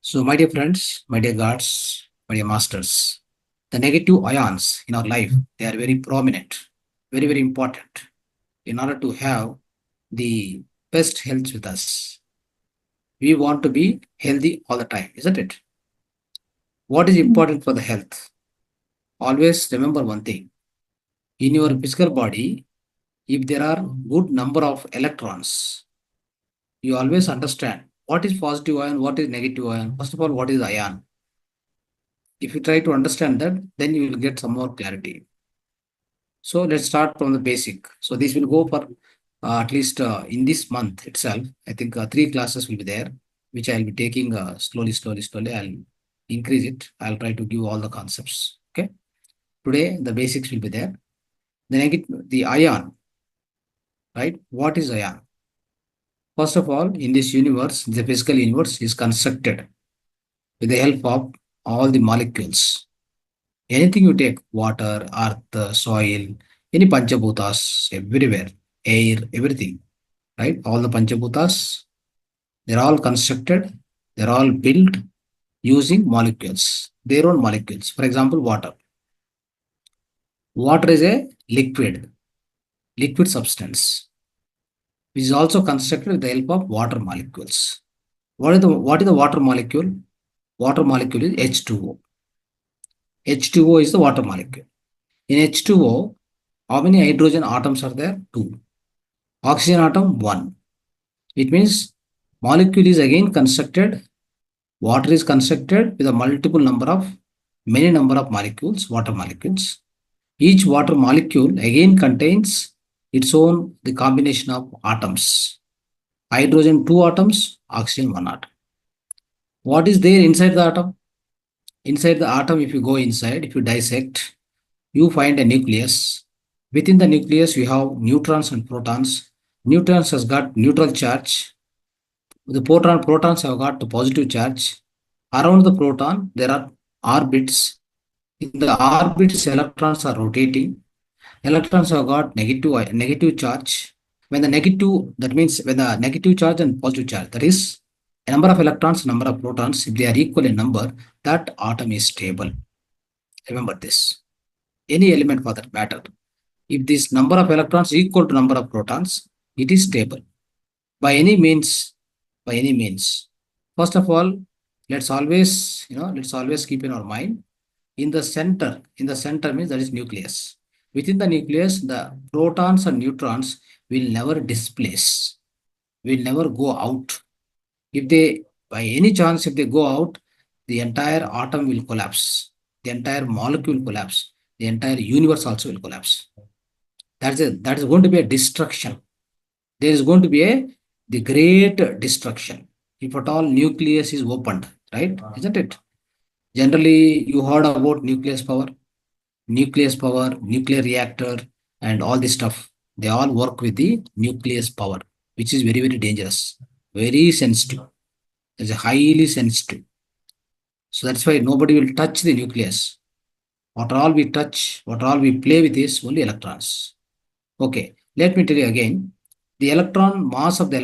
So, my dear friends, my dear gods, my dear masters, the negative ions in our life, they are very prominent, very, very important in order to have the best health with us. We want to be healthy all the time, isn't it? What is important for the health? Always remember one thing. In your physical body, if there are good number of electrons, you always understand what is positive ion, what is negative ion. First of all, what is ion? If you try to understand that, then you will get some more clarity. So let's start from the basic. So this will go for at least in this month itself. I think three classes will be there, which I'll be taking slowly. I'll increase it. I'll try to give all the concepts. Okay. Today the basics will be there. Then I get the ion, right? What is ion? First of all, in this universe, the physical universe is constructed with the help of all the molecules. Anything you take, water, earth, soil, any panchabhutas, everywhere, air, everything, right? All the panchabhutas, they're all constructed, they're all built using molecules, their own molecules. For example, water. Water is a liquid substance, which is also constructed with the help of water molecules. What is the water molecule? Water molecule is H2O. H2O is the water molecule. In H2O, how many hydrogen atoms are there? 2. Oxygen atom, 1. It means molecule is again constructed, water is constructed with a many number of molecules, water molecules. Each water molecule again contains its own the combination of atoms. Hydrogen 2 atoms, oxygen 1 atom. What is there inside the atom? Inside the atom, if you go inside, if you dissect, you find a nucleus. Within the nucleus, we have neutrons and protons. Neutrons has got neutral charge. The protons have got the positive charge. Around the proton, there are orbits. In the orbits, electrons are rotating. Electrons have got negative charge. When the negative, that means when the negative charge and positive charge, that is a number of electrons, number of protons, if they are equal in number, that atom is stable. Remember this. Any element for that matter. If this number of electrons is equal to number of protons, it is stable. By any means, first of all, let's always keep in our mind, in the center means that is nucleus. Within the nucleus, the protons and neutrons will never displace, will never go out. If they, by any chance, if they go out, the entire atom will collapse, the entire molecule will collapse, the entire universe also will collapse. That is going to be a destruction. There is going to be the great destruction if at all nucleus is opened, right? Isn't it? Generally, you heard about nuclear reactor, and all this stuff. They all work with the nucleus power, which is very, very dangerous, very sensitive. It's a highly sensitive. So that's why nobody will touch the nucleus. What all we touch, what all we play with is only electrons. Okay, let me tell you again. The mass of the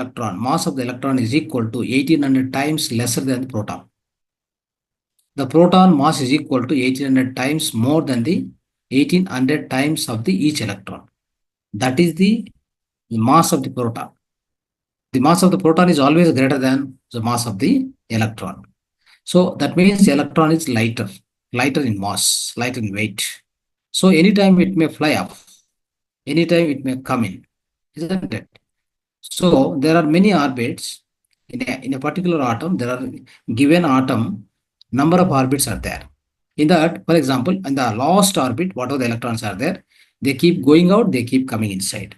electron is equal to 1800 times lesser than the proton. The proton mass is equal to 1800 times more than the 1800 times of the each electron. That is the mass of the proton. The mass of the proton is always greater than the mass of the electron. So that means the electron is lighter in mass, lighter in weight. So anytime it may fly up, anytime it may come in, isn't it? So there are many orbits in a particular atom. There are given atom, number of orbits are there. In that, for example, in the last orbit, whatever the electrons are there, they keep going out, they keep coming inside.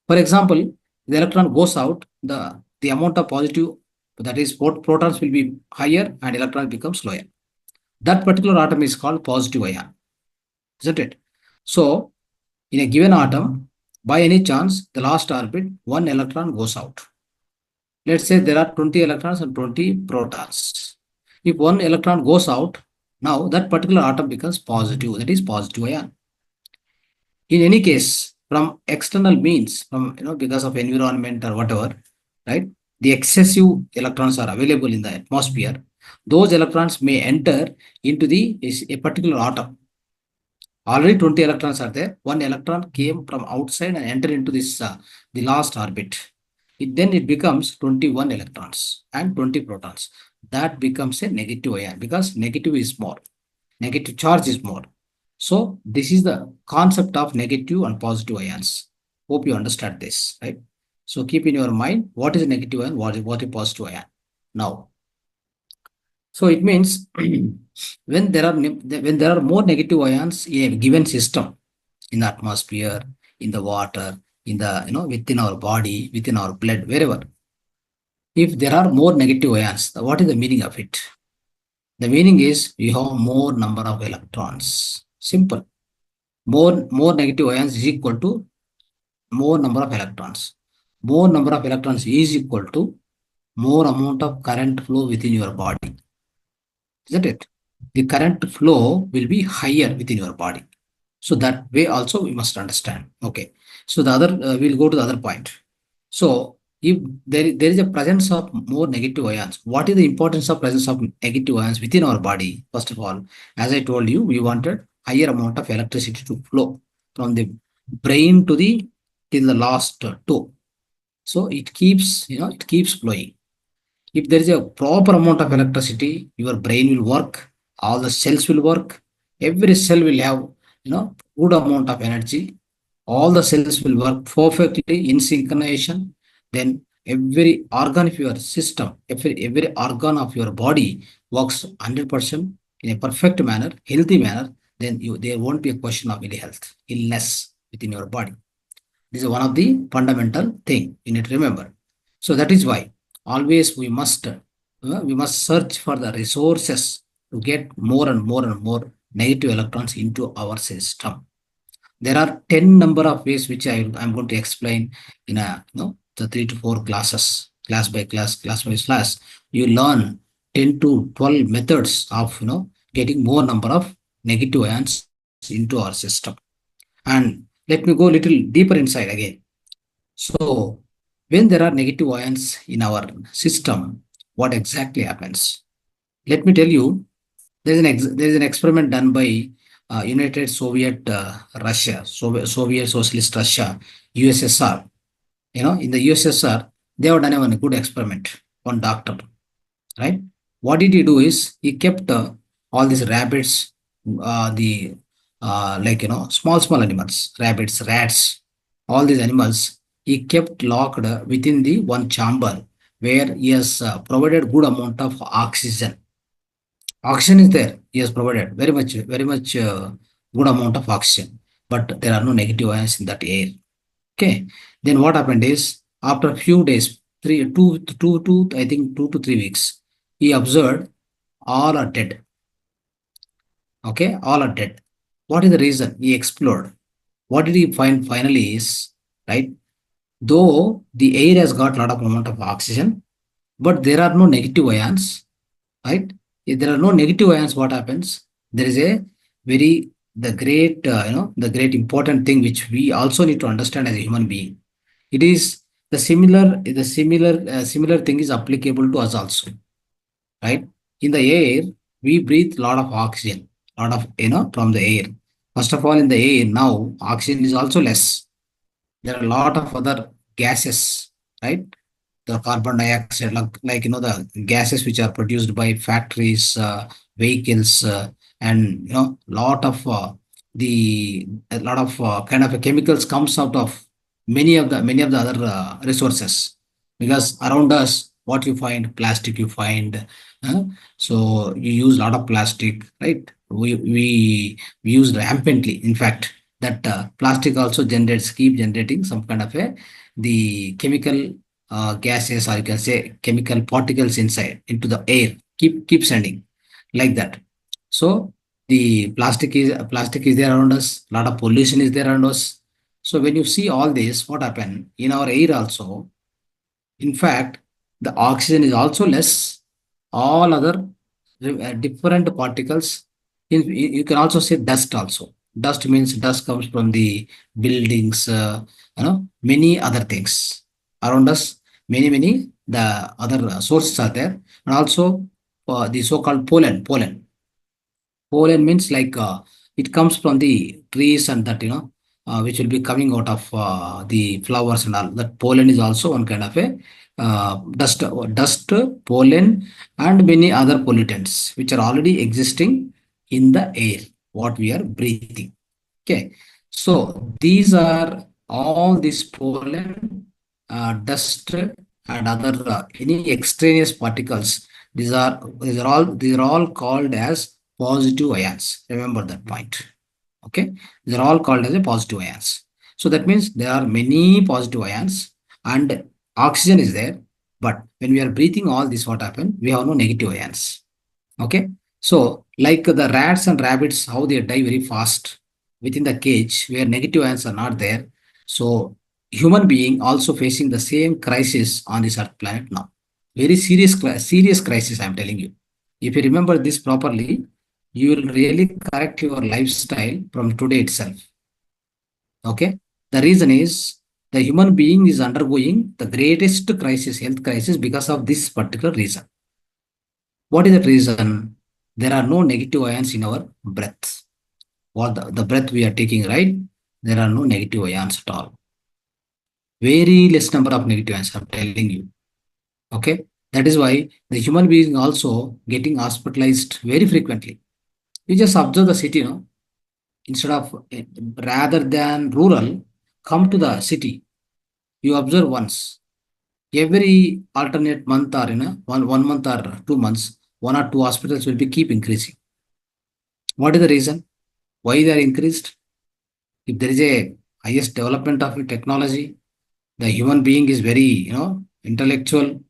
For example, the electron goes out, the amount of positive, that is protons will be higher and electrons become lower. That particular atom is called positive ion, isn't it? So in a given atom, by any chance, the last orbit, one electron goes out. Let's say there are 20 electrons and 20 protons. If one electron goes out, now that particular atom becomes positive, that is positive ion. In any case, from external means, because of environment or whatever, right? The excessive electrons are available in the atmosphere. those electrons may enter into a particular atom. Already 20 electrons are there. One electron came from outside and entered into this the last orbit. Then it becomes 21 electrons and 20 protons. That becomes a negative ion because negative is more. Negative charge is more. So this is the concept of negative and positive ions. Hope you understand this, right? So keep in your mind what is a negative ion, what is positive ion. Now, so it means when there are more negative ions in a given system, in the atmosphere, in the water, in the within our body, within our blood, wherever. If there are more negative ions, what is the meaning of it? The meaning is you have more number of electrons. Simple. More negative ions is equal to more number of electrons. More number of electrons is equal to more amount of current flow within your body. Isn't it? The current flow will be higher within your body. So that way also we must understand. Okay. So the other, we'll go to the other point. So if there is a presence of more negative ions, what is the importance of presence of negative ions within our body? First of all, as I told you, we wanted higher amount of electricity to flow from the brain to the till the last toe. So it keeps flowing. If there is a proper amount of electricity, your brain will work, all the cells will work, every cell will have good amount of energy, all the cells will work perfectly in synchronization. Then every organ of your system, every organ of your body works 100% in a perfect manner, healthy manner. Then there won't be a question of illness within your body. This is one of the fundamental thing you need to remember. So that is why always we must search for the resources to get more and more and more negative electrons into our system. There are 10 number of ways which I'm going to explain in the 3 to 4 classes, class by class by class. You learn 10 to 12 methods of getting more number of negative ions into our system. And let me go a little deeper inside again. So when there are negative ions in our system, what exactly happens? Let me tell you, there is an experiment done by United Soviet Russia, Soviet Socialist Russia, USSR. In the USSR, they have done a good experiment. One doctor, right? What did he do is he kept all these rabbits, the small animals, rabbits, rats, all these animals. He kept locked within the one chamber where he has provided good amount of oxygen. Oxygen is there. He has provided very much good amount of oxygen, but there are no negative ions in that air. Okay. Then what happened is after a few days, I think 2 to 3 weeks, he observed all are dead. Okay, all are dead. What is the reason? He explored. What did he find finally is, right, though the air has got a lot of amount of oxygen, but there are no negative ions, right? If there are no negative ions, what happens? There is a the great important thing which we also need to understand as a human being. It is similar thing is applicable to us also, right? In the air, we breathe a lot of oxygen, lot of, from the air. First of all, in the air now, oxygen is also less. There are a lot of other gases, right? The carbon dioxide, the gases which are produced by factories, vehicles, and a lot of kind of chemicals comes out of many of the other resources, because around us what you find, plastic you find, so you use a lot of plastic, right? We use rampantly. In fact, that plastic also keep generating some kind of the chemical gases, or you can say chemical particles inside into the air, keep sending like that. So the plastic is there around us, a lot of pollution is there around us. So when you see all this, what happened in our air also, in fact, the oxygen is also less. All other different particles. You can also say dust also. Dust means dust comes from the buildings, many other things around us. Many the other sources are there, and also the so-called pollen. Pollen means like it comes from the trees and that which will be coming out of the flowers and all. That pollen is also one kind of a dust, pollen, and many other pollutants which are already existing in the air what we are breathing. Okay, so these are all this pollen, dust, and other any extraneous particles. These are all called as positive ions. Remember that point. Okay, these are all called as a positive ions. So that means there are many positive ions and oxygen is there. But when we are breathing all this, what happen? We have no negative ions. Okay, so like the rats and rabbits, how they die very fast within the cage where negative ions are not there. So human being also facing the same crisis on this earth planet now. Very serious crisis, I'm telling you. If you remember this properly, you will really correct your lifestyle from today itself. Okay, the reason is the human being is undergoing the greatest crisis, health crisis, because of this particular reason. What is the reason? There are no negative ions in our breath. What the breath we are taking, right? There are no negative ions at all. Very less number of negative ions, I'm telling you. Okay. That is why the human being also getting hospitalized very frequently. You just observe the city, instead of rather than rural, come to the city. You observe once. Every alternate month or one month or 2 months, one or two hospitals will be keep increasing. What is the reason? Why they are increased? If there is a highest development of technology, the human being is very, intellectual,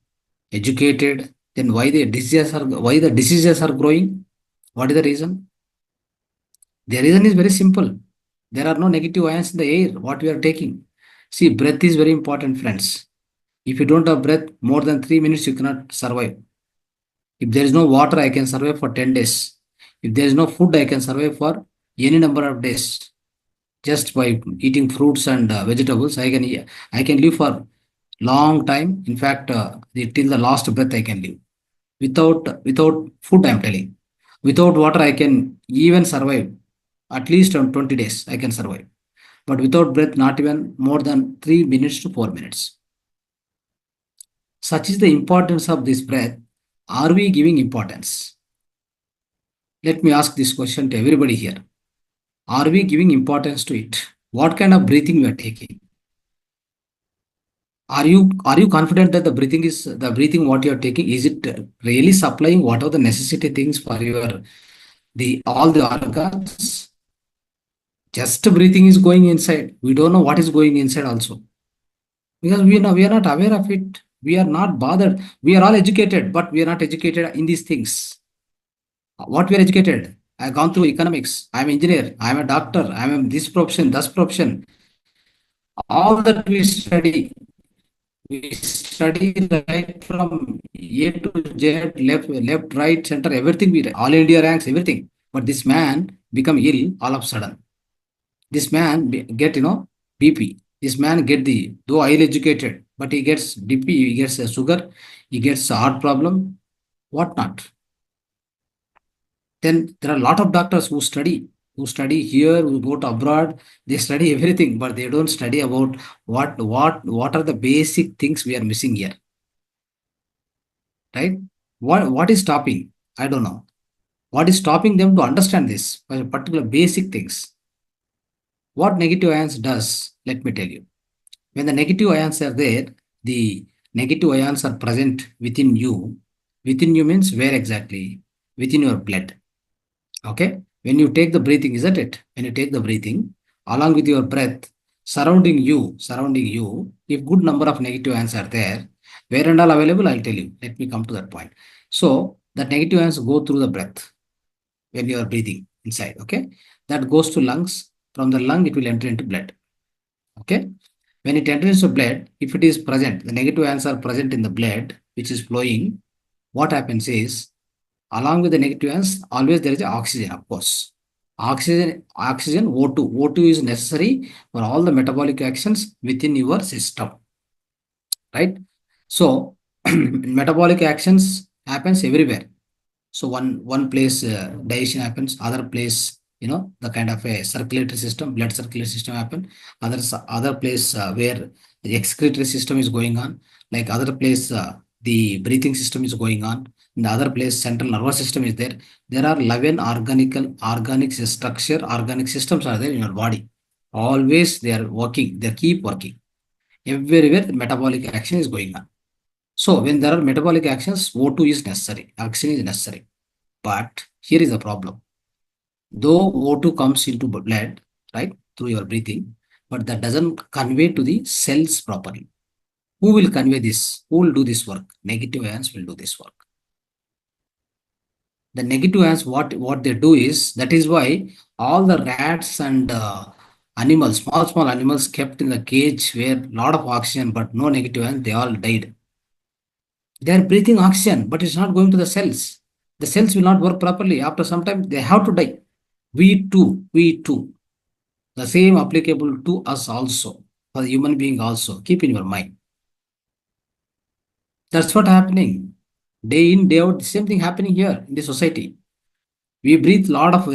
educated, then why the diseases are growing? What is the reason? The reason is very simple. There are no negative ions in the air, what we are taking. See, breath is very important, friends. If you don't have breath, more than 3 minutes, you cannot survive. If there is no water, I can survive for 10 days. If there is no food, I can survive for any number of days. Just by eating fruits and vegetables, I can live for long time. In fact, till the last breath I can live. Without food, I'm telling. Without water, I can even survive. At least on 20 days, I can survive. But without breath, not even more than 3 minutes to 4 minutes. Such is the importance of this breath. Are we giving importance? Let me ask this question to everybody here. Are we giving importance to it? What kind of breathing we are taking? Are you confident that the breathing what you are taking, is it really supplying what are the necessity things for your the all the organs? Just breathing is going inside. We don't know what is going inside also, because we are not aware of it. We are not bothered. We are all educated, but we are not educated in these things. What we are educated? I have gone through economics. I am engineer. I am a doctor. I am this profession, that profession. All that we study. We study right from A to Z, left, right, center, everything. We all India ranks, everything. But this man become ill all of a sudden. This man get BP. This man get though highly educated, but he gets BP, he gets a sugar, he gets a heart problem, what not. Then there are a lot of doctors who study here, who go to abroad, they study everything, but they don't study about what are the basic things we are missing here, right? What is stopping? I don't know. What is stopping them to understand this particular basic things? What negative ions does? Let me tell you. When the negative ions are there, the negative ions are present within you. Within you means where exactly? Within your blood. Okay. When you take the breathing, isn't it? When you take the breathing, along with your breath, surrounding you, if good number of negative ions are there, where and all available, I'll tell you. Let me come to that point. So that negative ions go through the breath when you are breathing inside. Okay. That goes to lungs. From the lung, it will enter into blood. Okay. When it enters into blood, if it is present, the negative ions are present in the blood, which is flowing. What happens is, along with the negative ions, always there is oxygen, of course. Oxygen, O2. O2 is necessary for all the metabolic actions within your system, right? So, metabolic actions happens everywhere. So one place digestion happens, other place, the kind of a circulatory system, blood circulatory system happen. Other place where the excretory system is going on, like other place the breathing system is going on. In the other place, central nervous system is there. There are 11 organic structure, organic systems are there in your body. Always they are working, they keep working. Everywhere the metabolic action is going on. So when there are metabolic actions, O2 is necessary, oxygen is necessary. But here is the problem. Though O2 comes into blood, right, through your breathing, but that doesn't convey to the cells properly. Who will convey this? Who will do this work? Negative ions will do this work. The negative ions, what they do is, that is why all the rats and animals, small animals kept in the cage where lot of oxygen but no negative ions, they all died. They are breathing oxygen, but it's not going to the cells. The cells will not work properly. After some time, they have to die. We too. The same applicable to us also, for the human being also. Keep in your mind. That's what happening. Day in, day out, the same thing happening here in the society. We breathe lot of,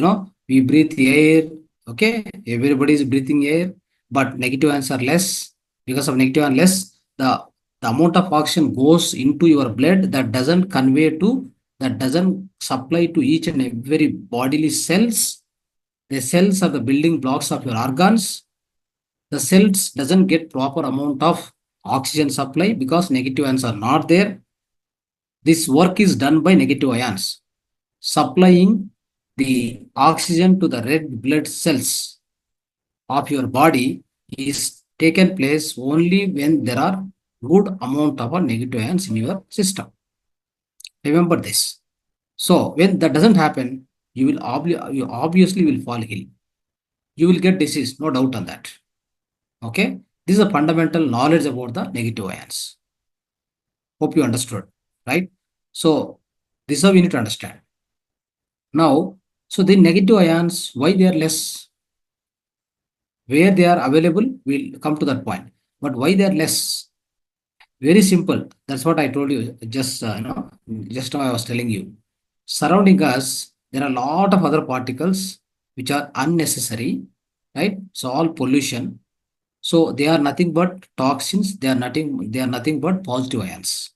we breathe air. Okay, everybody is breathing air, but negative ions are less. Because of negative ion less, the amount of oxygen goes into your blood that doesn't supply to each and every bodily cells. The cells are the building blocks of your organs. The cells doesn't get proper amount of oxygen supply because negative ions are not there. This work is done by negative ions, supplying the oxygen to the red blood cells of your body is taken place only when there are good amount of negative ions in your system. Remember this. So when that doesn't happen, you obviously will fall ill. You will get disease, no doubt on that. Okay, this is a fundamental knowledge about the negative ions. Hope you understood, right? So this is how we need to understand. Now, so the negative ions, why they are less? Where they are available, we'll come to that point. But why they are less? Very simple. That's what I told you. Just now I was telling you. Surrounding us, there are a lot of other particles which are unnecessary, right? So all pollution. So they are nothing but toxins. They are nothing but positive ions.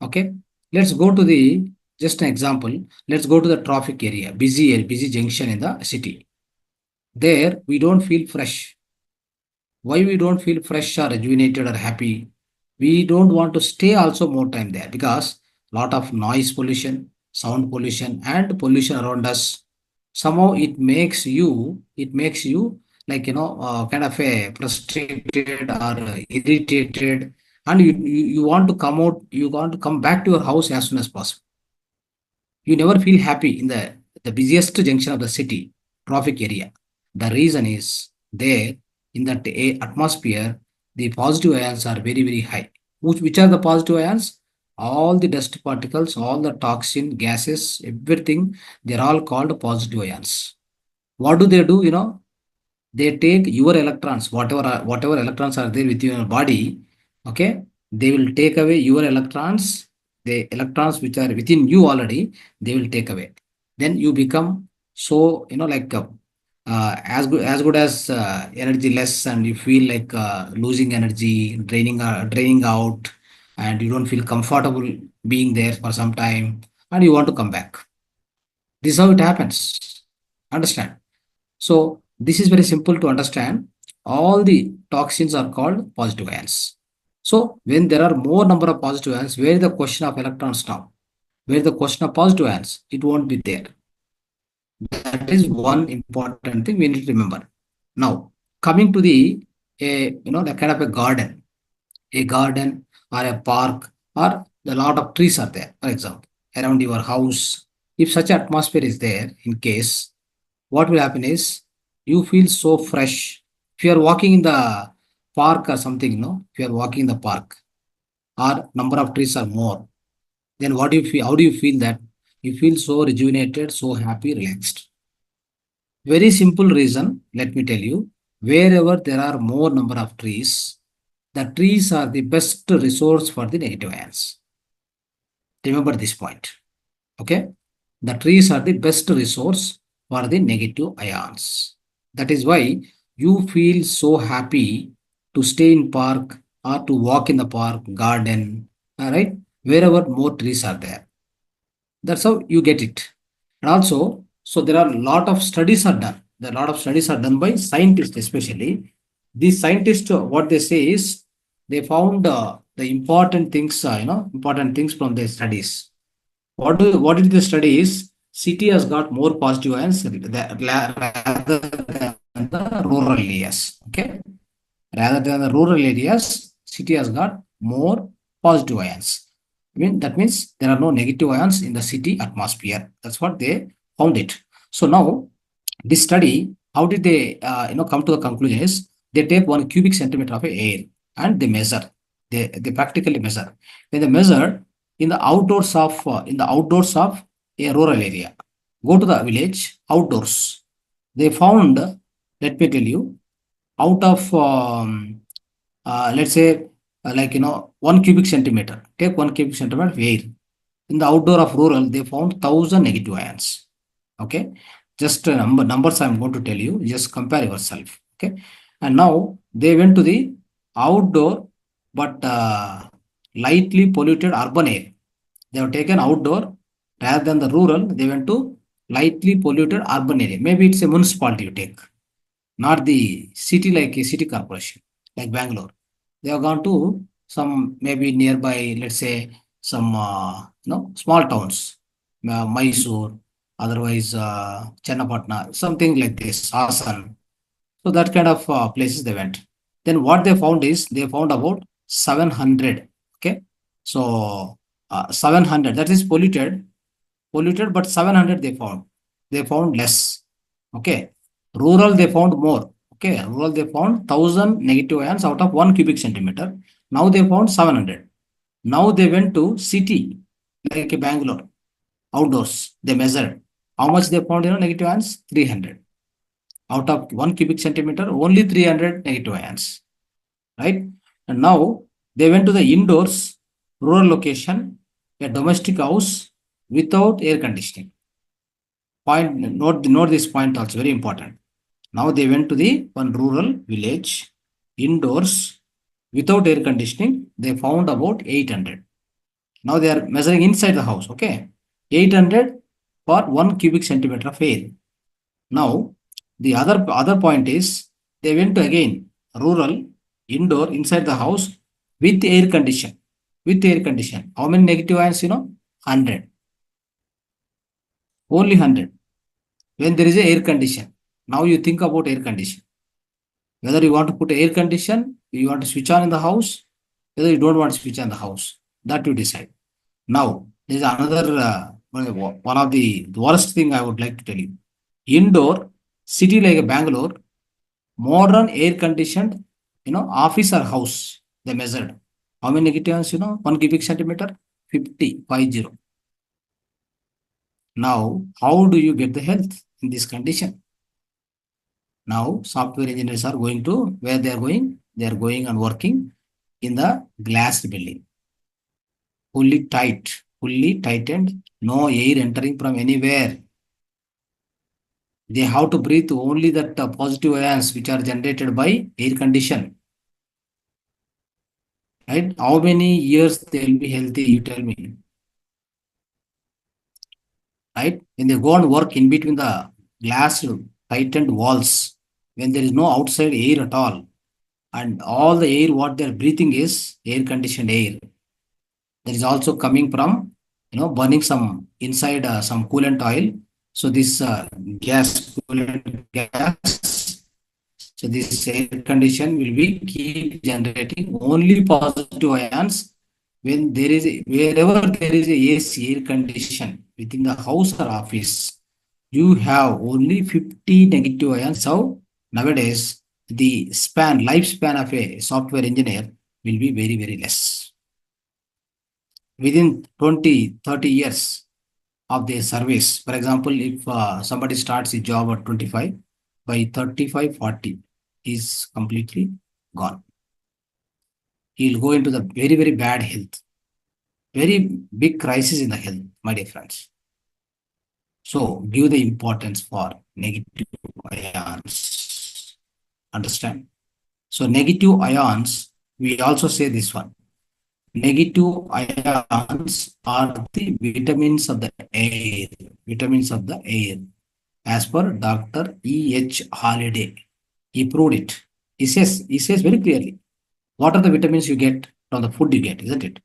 Okay. Let's go to the just an example. Let's go to the traffic area, busy junction in the city. There we don't feel fresh. Why we don't feel fresh or rejuvenated or happy? We don't want to stay also more time there because lot of noise pollution, sound pollution, and pollution around us. Somehow it makes you like kind of a frustrated or irritated, and you want to come out. You want to come back to your house as soon as possible. You never feel happy in the busiest junction of the city, traffic area. The reason is there in that atmosphere, the positive ions are very, very high. Which are the positive ions? All the dust particles, all the toxin, gases, everything, they're all called positive ions. What do they do? They take your electrons, whatever electrons are there within your body. Okay, they will take away your electrons. The electrons which are within you already, they will take away. Then you become so like as good as energy less, and you feel like losing energy, draining out, and you don't feel comfortable being there for some time, and you want to come back. This is how it happens. Understand? So this is very simple to understand. All the toxins are called positive ions. So when there are more number of positive ions, where is the question of electrons now? Where is the question of positive ions? It won't be there. That is one important thing we need to remember. Now, coming to the kind of a garden or a park, or a lot of trees are there, for example, around your house. If such atmosphere is there, in case, what will happen is you feel so fresh. If you are walking in the park or something, if you are walking in the park or number of trees are more, then what do you feel? How do you feel that? You feel so rejuvenated, so happy, relaxed. Very simple reason, let me tell you. Wherever there are more number of trees, the trees are the best resource for the negative ions. Remember this point. Okay. The trees are the best resource for the negative ions. That is why you feel so happy to stay in park or to walk in the park, garden, all right, wherever more trees are there. That's how you get it. And also, so there are a lot of studies are done. There are a lot of studies are done by scientists, especially. These scientists, what they say is they found the important things, important things from their studies. What did the study is? City has got more positive ions rather than the rural areas. Okay, rather than the rural areas, city has got more positive ions. I mean, that means there are no negative ions in the city atmosphere. That's what they found it. So now, this study, how did they, come to the conclusion is they take 1 cubic centimeter of air and they measure. They practically measure. When they measure in the outdoors of a rural area, go to the village outdoors. They found, let me tell you, out of let's say, 1 cubic centimeter, take 1 cubic centimeter of air. In the outdoor of rural, they found 1,000 negative ions. Okay, just numbers I'm going to tell you. Just compare yourself. Okay, and now they went to the outdoor but lightly polluted urban air. They have taken outdoor rather than the rural. They went to lightly polluted urban area. Maybe it's a municipality you take, not the city like a city corporation like Bangalore. They have gone to some maybe nearby, let's say some small towns, Mysore, otherwise Chennapatna, something like this, Asan. So that kind of places they went. Then what they found is they found about 700. Okay, so 700, that is polluted, but 700 they found less. Okay, rural they found more. Okay, rural they found 1,000 negative ions out of 1 cubic centimeter. Now they found 700. Now they went to city like a Bangalore outdoors. They measured how much they found, negative ions, 300 out of 1 cubic centimeter, only 300 negative ions, right? And now they went to the indoors rural location, a domestic house without air conditioning. Note this point also, very important. Now they went to the one rural village indoors without air conditioning. They found about 800. Now they are measuring inside the house. Okay, 800 for 1 cubic centimeter of air. Now the other point is they went to again rural indoor inside the house with air condition. With air condition, how many negative ions? 100. Only 100. When there is a air condition. Now you think about air condition. Whether you want to put air condition, you want to switch on in the house, whether you don't want to switch on the house, that you decide. Now, there is another one of the worst thing I would like to tell you. Indoor city like a Bangalore, modern air conditioned, office or house. They measured how many negatives, 1 cubic centimeter, 50. Now, how do you get the health in this condition? Now, software engineers are going to where they are going? They are going and working in the glass building, fully tightened, no air entering from anywhere. They have to breathe only that positive ions which are generated by air condition. Right? How many years they will be healthy? You tell me. Right? When they go and work in between the glass tightened walls, when there is no outside air at all, and all the air what they are breathing is air conditioned air. There is also coming from burning some inside some coolant oil. So this coolant gas. So this air condition will be keep generating only positive ions when there is wherever there is a AC air condition within the house or office. You have only 50 negative ions. So nowadays the lifespan of a software engineer will be very, very less. Within 20-30 years of their service, for example, if somebody starts a job at 25, by 35-40 is completely gone. He'll go into the very, very bad health, very big crisis in the health, my dear friends. So give the importance for negative ions. Understand? So negative ions, we also say this one. Negative ions are the vitamins of the air. Vitamins of the air. As per Dr. E.H. Holiday. He proved it. He says very clearly. What are the vitamins you get from the food you get, isn't it?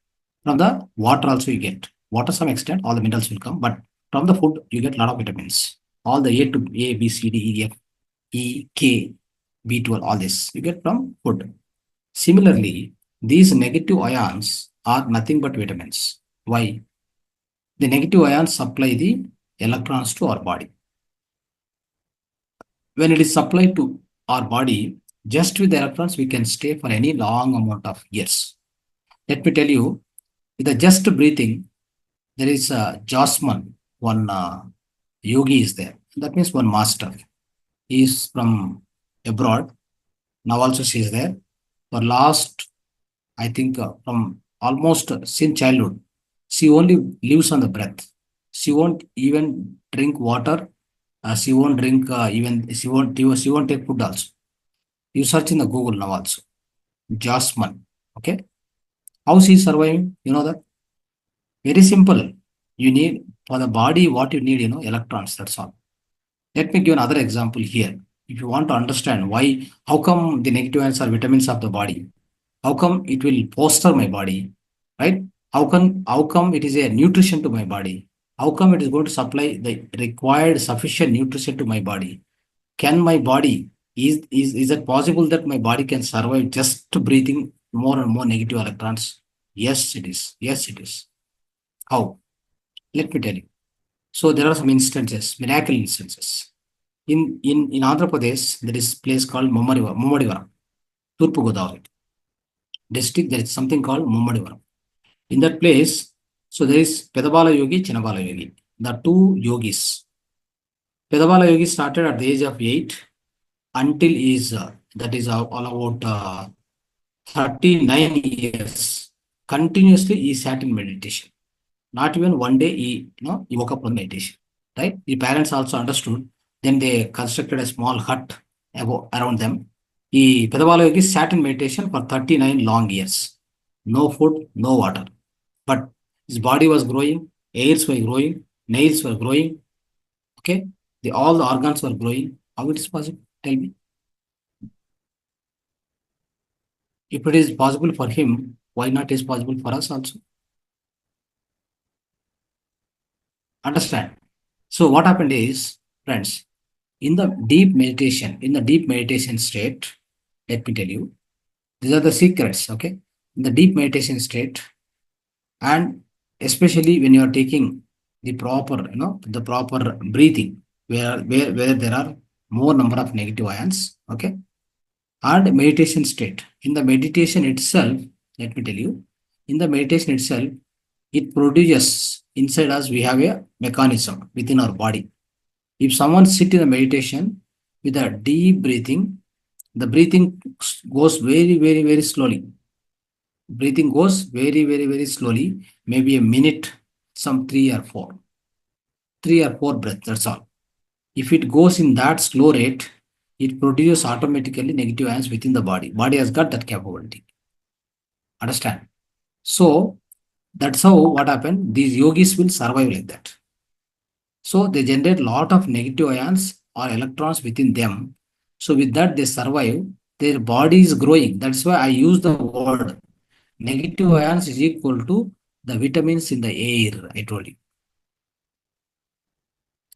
From the water also you get. Water some extent, all the minerals will come, but from the food you get a lot of vitamins. All the A to A, B, C, D, E, F, E, K, B12, all this you get from food. Similarly, these negative ions are nothing but vitamins. Why? The negative ions supply the electrons to our body. When it is supplied to our body, just with the electrons, we can stay for any long amount of years. Let me tell you, with the just breathing, there is a Jasmine, one yogi is there. That means one master. He is from abroad. Now also she is there. For last, I think from almost since childhood, she only lives on the breath. She won't even drink water. She won't drink even she won't take food also. You search in the Google now also. Jasmine. Okay. How she is surviving? You know that? Very simple. You need for the body what you need, electrons. That's all. Let me give another example here. If you want to understand why, how come the negative ions are vitamins of the body? How come it will foster my body? Right? How come it is a nutrition to my body? How come it is going to supply the required sufficient nutrition to my body? Can my body is it possible that my body can survive just breathing more and more negative electrons? Yes, it is. Yes, it is. How? Let me tell you. So there are some instances, miracle instances. In Andhra Pradesh, there is a place called Mummadivaram, Turpu Godavari district. There is something called Mummadivaram. In that place, so there is Pedabala Yogi, Chinabala Yogi, the two yogis. Pedabala Yogi started at the age of 8 until is that is all about 39 years. Continuously, he sat in meditation. Not even one day he woke up from meditation. Right? The parents also understood. Then they constructed a small hut around them. The Pedabala Yogi sat in meditation for 39 long years. No food, no water. But his body was growing, hairs were growing, nails were growing. Okay? All the organs were growing. How it is possible? Tell me. If it is possible for him, why not is possible for us also? Understand? So what happened is, friends, in the deep meditation state, let me tell you, these are the secrets, okay? In the deep meditation state, and especially when you are taking the proper breathing, where there are more number of negative ions, okay? And meditation state. In the meditation itself, let me tell you, in the meditation itself, it produces inside us, we have a mechanism within our body. If someone sit in a meditation with a deep breathing, the breathing goes very, very, very slowly. Breathing goes very, very, very slowly, maybe a minute, some 3 or 4 breaths, that's all. If it goes in that slow rate, it produces automatically negative ions within the body. Body has got that capability. Understand? So that's how what happened. These yogis will survive like that. So they generate a lot of negative ions or electrons within them. So with that they survive. Their body is growing. That's why I use the word negative ions is equal to the vitamins in the air. I told you.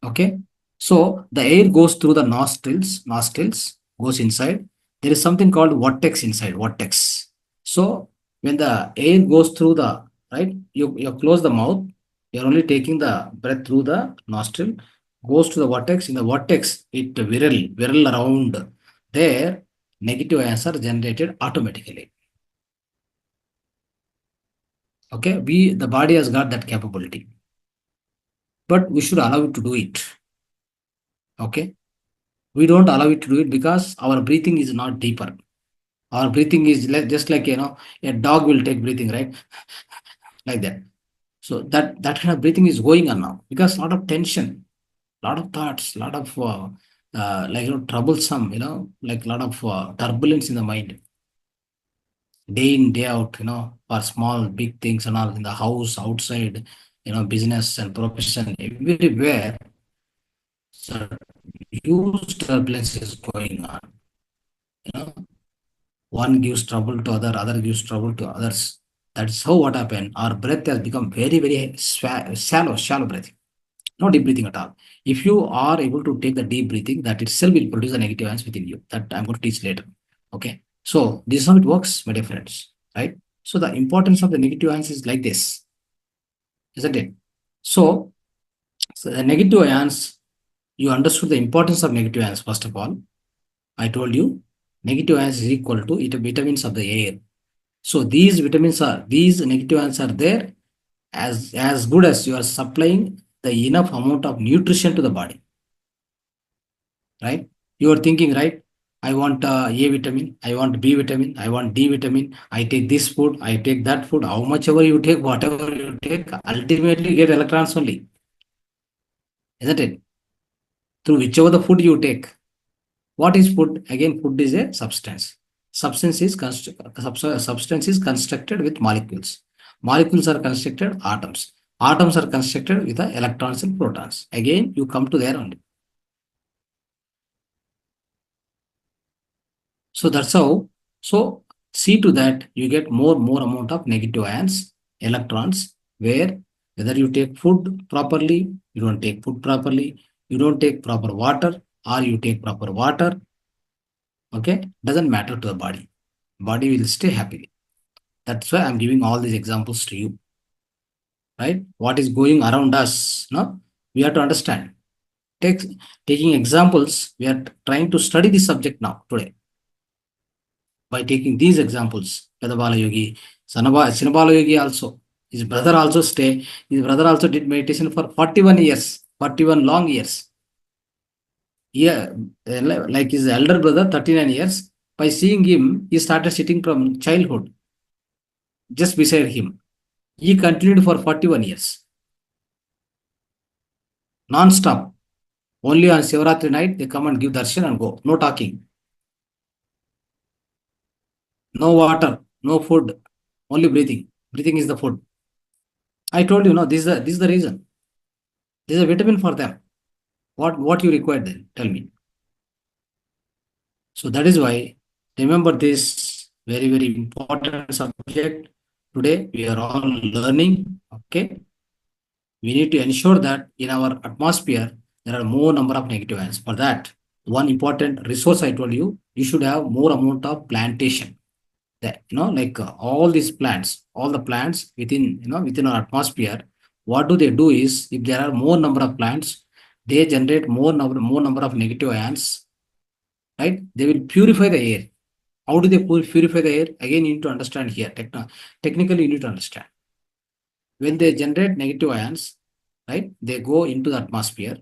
Okay. So the air goes through the nostrils goes inside. There is something called vortex inside, vortex. So when the air goes through the, right, you close the mouth, you're only taking the breath through the nostril, goes to the vortex. In the vortex, it whirl around. There, negative ions are generated automatically. Okay, the body has got that capability, but we should allow it to do it. Okay, we don't allow it to do it because our breathing is not deeper. Our breathing is just like a dog will take breathing, right? Like that. So that kind of breathing is going on now because a lot of tension. lot of thoughts, lot of like troublesome, like a lot of turbulence in the mind, day in day out, for small big things and all, in the house, outside, business and profession, everywhere. So huge turbulence is going on. You know, one gives trouble to other gives trouble to others. That's how what happened. Our breath has become very, very shallow breathing. No deep breathing at all. If you are able to take the deep breathing, that itself will produce the negative ions within you. That I'm going to teach later. Okay. So this is how it works, my dear friends. Right? So the importance of the negative ions is like this, isn't it? So the negative ions, you understood the importance of negative ions, first of all. I told you negative ions is equal to vitamins of the air. So these negative ions are there as good as you are supplying the enough amount of nutrition to the body, right? You are thinking, right? I want A vitamin, I want B vitamin, I want D vitamin. I take this food, I take that food. How much ever you take, whatever you take, ultimately you get electrons only, isn't it? Through whichever the food you take. What is food? Again, food is a substance. Substance is constructed with molecules. Molecules are constructed atoms. Atoms are constructed with the electrons and protons. Again, you come to there only. So that's how. So see to that you get more amount of negative ions, electrons, where whether you take food properly, you don't take food properly, you don't take proper water, or you take proper water. Okay, doesn't matter to the body. Body will stay happily. That's why I'm giving all these examples to you. Right? What is going around us? No, we have to understand. Take, taking examples, we are trying to study this subject now today. By taking these examples, Pedabala Yogi, Sinabala Yogi also, his brother also did meditation for 41 years, 41 long years. Yeah, like his elder brother, 39 years. By seeing him, he started sitting from childhood, just beside him. He continued for 41 years, non-stop. Only on Shivaratri night, they come and give darshan and go. No talking, no water, no food, only breathing. Breathing is the food. I told you, no, this is the reason. This is a vitamin for them. What you require then? Tell me. So that is why remember this very, very important subject. Today we are all learning. Okay. We need to ensure that in our atmosphere there are more number of negative ions. For that, one important resource I told you, you should have more amount of plantation. That like all these plants, all the plants within our atmosphere, what do they do is, if there are more number of plants, they generate more number of negative ions, right? They will purify the air. How do they purify the air? Again, you need to understand here. Technically, you need to understand. When they generate negative ions, right? They go into the atmosphere.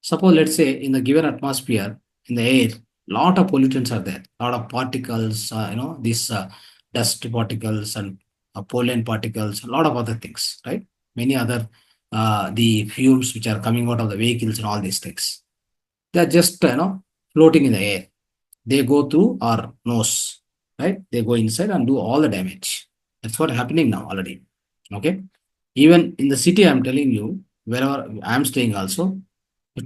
Suppose, let's say, in the given atmosphere, in the air, lot of pollutants are there, lot of particles, these dust particles and pollen particles, a lot of other things, right? Many other, the fumes which are coming out of the vehicles and all these things. They are just, floating in the air. They go through our nose, right? They go inside and do all the damage. That's what happening now already. Okay. Even in the city, I'm telling you, wherever I'm staying also,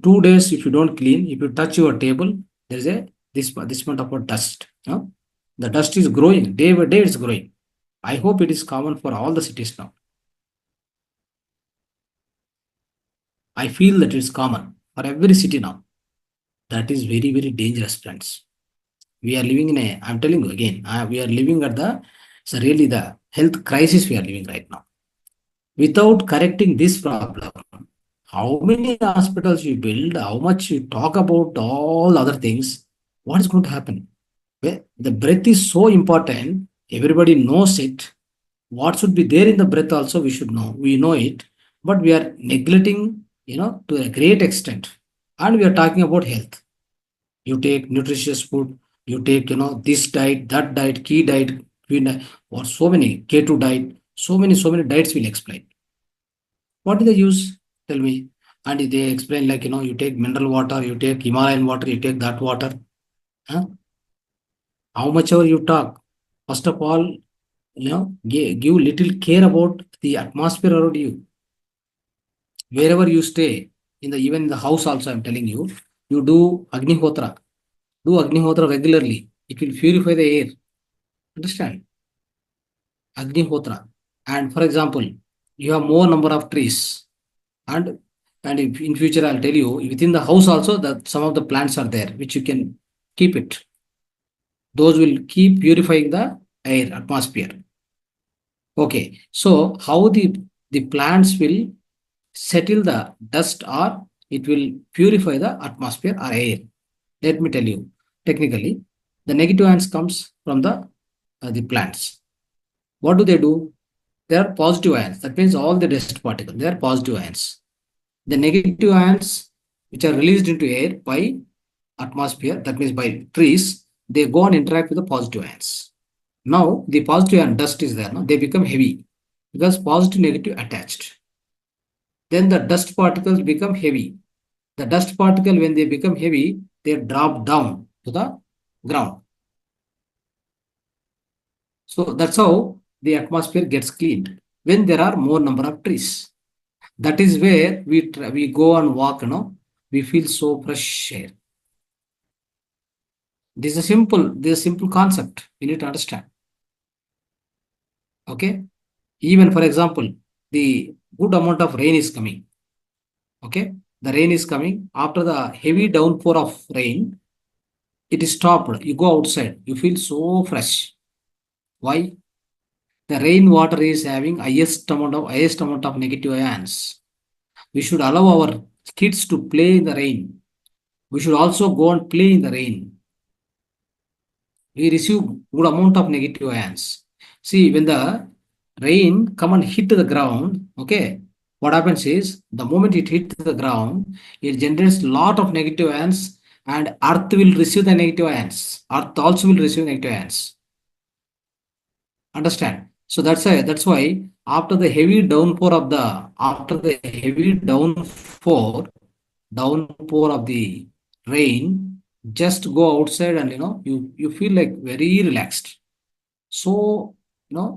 2 days, if you don't clean, if you touch your table, there is this amount of dust. The dust is growing day by day. It's growing. I hope it is common for all the cities now. I feel that it's common for every city now. That is very, very dangerous, friends. We are living in a, I'm telling you again, we are living at so really the health crisis we are living right now. Without correcting this problem, how many hospitals you build, how much you talk about all other things, what is going to happen? Well, the breath is so important. Everybody knows it. What should be there in the breath also we should know. We know it, but we are neglecting, to a great extent. And we are talking about health. You take nutritious food, you take, this diet, that diet, key diet, queen diet, or so many, K2 diet, so many diets we'll explain. What is the use? Tell me. And they explain like, you take mineral water, you take Himalayan water, you take that water. Huh? How much ever you talk, first of all, give little care about the atmosphere around you. Wherever you stay, even in the house also, I'm telling you, you do Agnihotra. Do Agnihotra regularly. It will purify the air. Understand? Agnihotra. And for example, you have more number of trees. And if in future, I'll tell you, within the house also, that some of the plants are there, which you can keep it. Those will keep purifying the air, atmosphere. Okay. So how the plants will settle the dust, or it will purify the atmosphere or air. Let me tell you, technically, the negative ions comes from the plants. What do they do? They are positive ions. That means all the dust particles, they are positive ions. The negative ions, which are released into air by atmosphere, that means by trees, they go and interact with the positive ions. Now, the positive ion dust is there, no? They become heavy because positive negative attached. Then the dust particles become heavy. The dust particle, when they become heavy, they drop down to the ground. So that's how the atmosphere gets cleaned when there are more number of trees. That is where we go and walk, we feel so fresh air. This is a simple concept. You need to understand. Okay. Even for example, the good amount of rain is coming. Okay. The rain is coming. After the heavy downpour of rain, it is stopped. You go outside. You feel so fresh. Why? The rainwater is having highest amount of negative ions. We should allow our kids to play in the rain. We should also go and play in the rain. We receive good amount of negative ions. See, when the rain come and hit the ground, okay, what happens is the moment it hits the ground, it generates lot of negative ions, and earth will receive the negative ions. Earth also will receive negative ions. Understand? So that's why after the heavy downpour of the rain, just go outside and you feel like very relaxed. So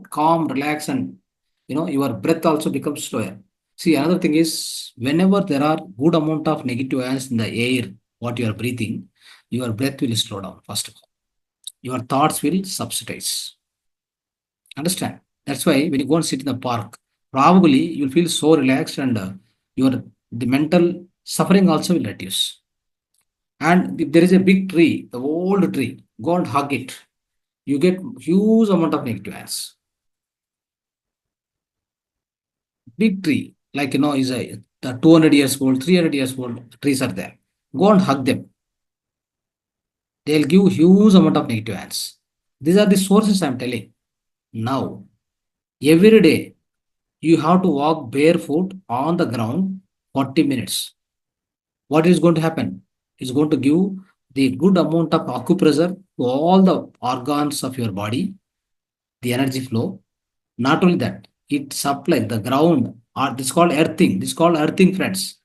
calm, relax, and your breath also becomes slower. See, another thing is, whenever there are good amount of negative ions in the air, what you are breathing, your breath will slow down first of all. Your thoughts will subsidize. Understand? That's why when you go and sit in the park, probably you'll feel so relaxed, and the mental suffering also will reduce. And if there is a big tree, the old tree, go and hug it. You get huge amount of negative ions. Big tree, like is the 200 years old, 300 years old trees are there. Go and hug them. They'll give huge amount of negative ions. These are the sources I'm telling. Now, every day, you have to walk barefoot on the ground 40 minutes. What is going to happen? It's going to give the good amount of acupressure to all the organs of your body, the energy flow. Not only that, it supplies the ground, or this is called earthing. This is called earthing, friends.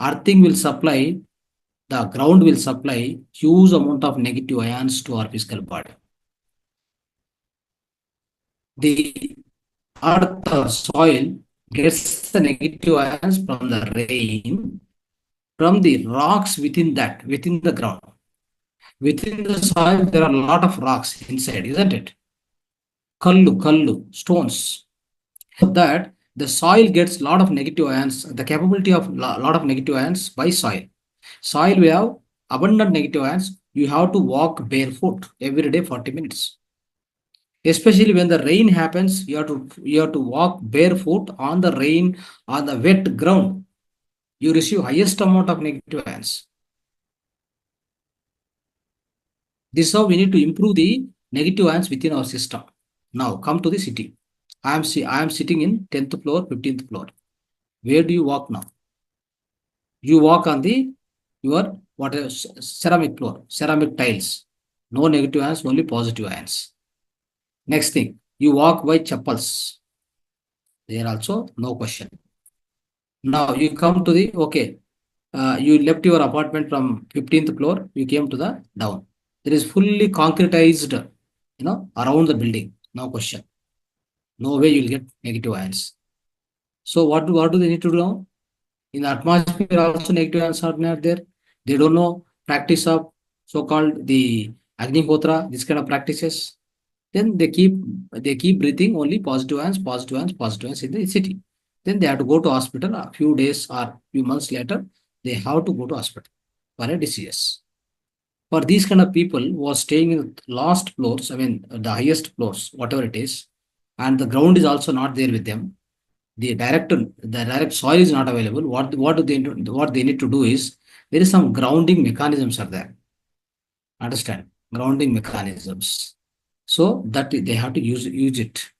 Earthing will supply, the ground will supply huge amount of negative ions to our physical body. The earth or soil gets the negative ions from the rain, from the rocks within the ground. Within the soil, there are a lot of rocks inside, isn't it? Kallu, stones. That the soil gets a lot of negative ions, the capability of lot of negative ions by soil. Soil, we have abundant negative ions. You have to walk barefoot every day 40 minutes. Especially when the rain happens, you have to walk barefoot on the rain, on the wet ground. You receive highest amount of negative ions. This is how we need to improve the negative ions within our system. Now come to the city. I am sitting in 10th floor, 15th floor. Where do you walk now? You walk on your ceramic floor, ceramic tiles. No negative ions, only positive ions. Next thing, you walk by chappals. There also no question. Now you come to the, okay, you left your apartment from 15th floor, you came to the down. There is fully concretized, around the building. No question. No way you'll get negative ions. So what do they need to do now? In the atmosphere also negative ions are not there. They don't know practice of so-called the Agnihotra, this kind of practices. Then they keep breathing only positive ions in the city. Then they have to go to hospital a few days or few months later. They have to go to hospital for a disease. For these kind of people who are staying in the last floors, I mean the highest floors, whatever it is, and the ground is also not there with them. The direct soil is not available. What they need to do is there is some grounding mechanisms are there. Understand? Grounding mechanisms. So that they have to use it.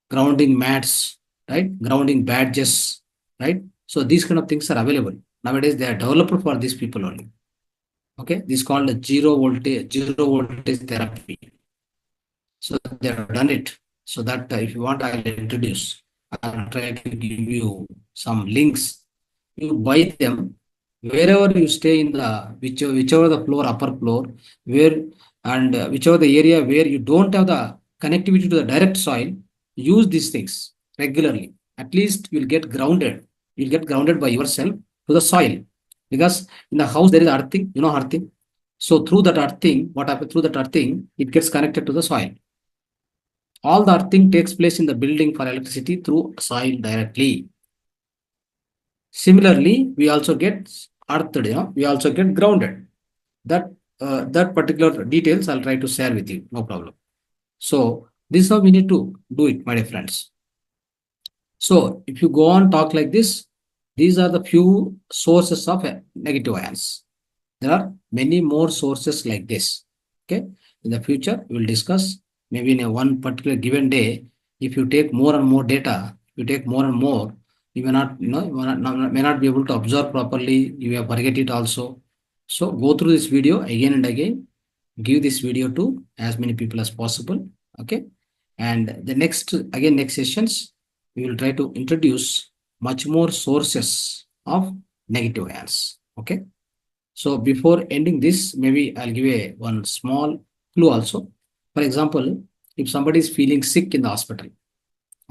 Grounding mats, right? Grounding badges, right? So these kind of things are available. Nowadays they are developed for these people only. Okay, this is called a zero voltage therapy. So they have done it. So that if you want, I'll introduce. I'll try to give you some links. You buy them wherever you stay in the whichever the floor, upper floor, where and whichever the area where you don't have the connectivity to the direct soil. Use these things regularly. At least you'll get grounded. You'll get grounded by yourself to the soil, because in the house there is earthing. You know earthing. So through that earthing, what happens through that earthing? It gets connected to the soil. All the earthing takes place in the building for electricity through soil directly. Similarly, we also get earthed, we also get grounded. That particular details I'll try to share with you, no problem. So this is how we need to do it, my dear friends. So if you go on talk like this, these are the few sources of negative ions. There are many more sources like this. Okay. In the future, we will discuss maybe in a one particular given day. If you take more and more data, you take more and more, you may not, may not be able to observe properly. You may forget it also. So go through this video again and again. Give this video to as many people as possible. Okay. And the next sessions, we will try to introduce much more sources of negative ions. Okay. So before ending this, maybe I'll give one small clue also. For example, if somebody is feeling sick in the hospital,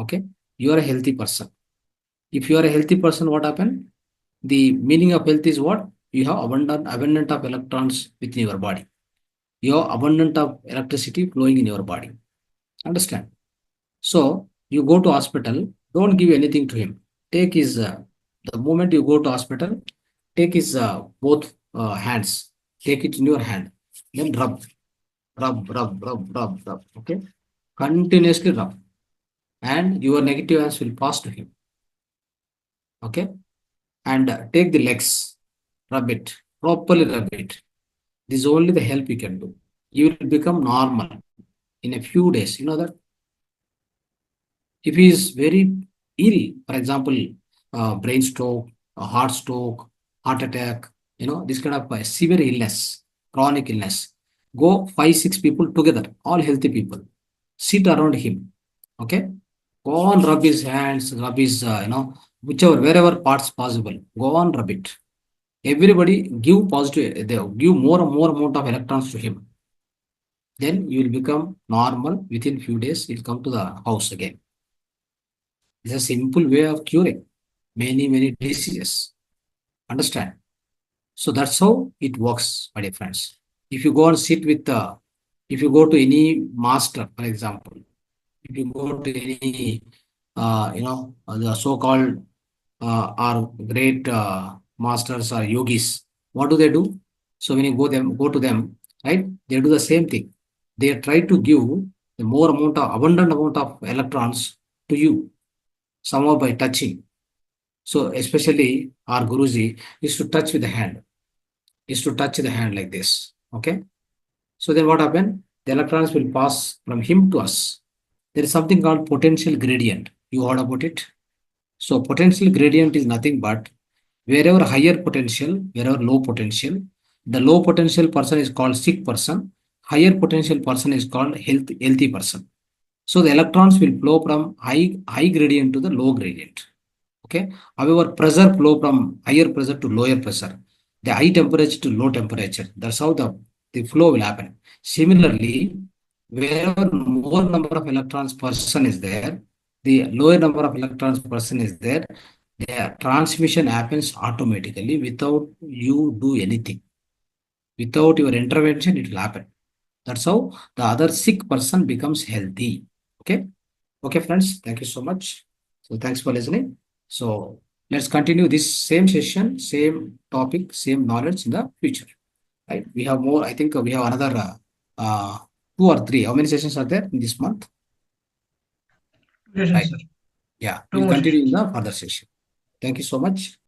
okay, you are a healthy person. If you are a healthy person, what happened? The meaning of health is what? You have abundant of electrons within your body. You have abundant of electricity flowing in your body. Understand? So you go to hospital, don't give anything to him. Take his, the moment you go to hospital, take his both hands, take it in your hand, then rub. Okay, continuously rub, and your negative ions will pass to him. Okay, and take the legs, rub it, properly rub it. This is only the help you can do. You will become normal in a few days. You know that. If he is very ill, for example, brain stroke, heart attack, this kind of severe illness, chronic illness, go 5, 6 people together, all healthy people, sit around him. Okay, go on, rub his hands, rub his, whichever, wherever parts possible, go on, rub it. Everybody give positive, they give more and more amount of electrons to him. Then you will become normal within few days. You'll come to the house again. It's a simple way of curing many diseases. Understand? So that's how it works, my dear friends. If you go and sit with if you go to any master, for example, if you go to any, the so-called our great masters or yogis, what do? So when you go to them, right? They do the same thing. They try to give the abundant amount of electrons to you, somehow by touching. So especially our Guruji is to touch with the hand, like this. Okay. So then what happened? The electrons will pass from him to us. There is something called potential gradient. You heard about it? So potential gradient is nothing but wherever higher potential, wherever low potential, the low potential person is called sick person, higher potential person is called healthy person. So the electrons will flow from high gradient to the low gradient. Okay. However, pressure flow from higher pressure to lower pressure, the high temperature to low temperature. That's how the flow will happen. Similarly, wherever more number of electrons person is there, the lower number of electrons person is there, the transmission happens automatically without you do anything. Without your intervention, it will happen. That's how the other sick person becomes healthy. Okay. Okay, friends. Thank you so much. So thanks for listening. So let's continue this same session, same topic, same knowledge in the future. Right? We have more. I think we have another two or three. How many sessions are there in this month? Yes, Right. sir. Yeah. Two We'll more continue in sessions. the further session. Thank you so much.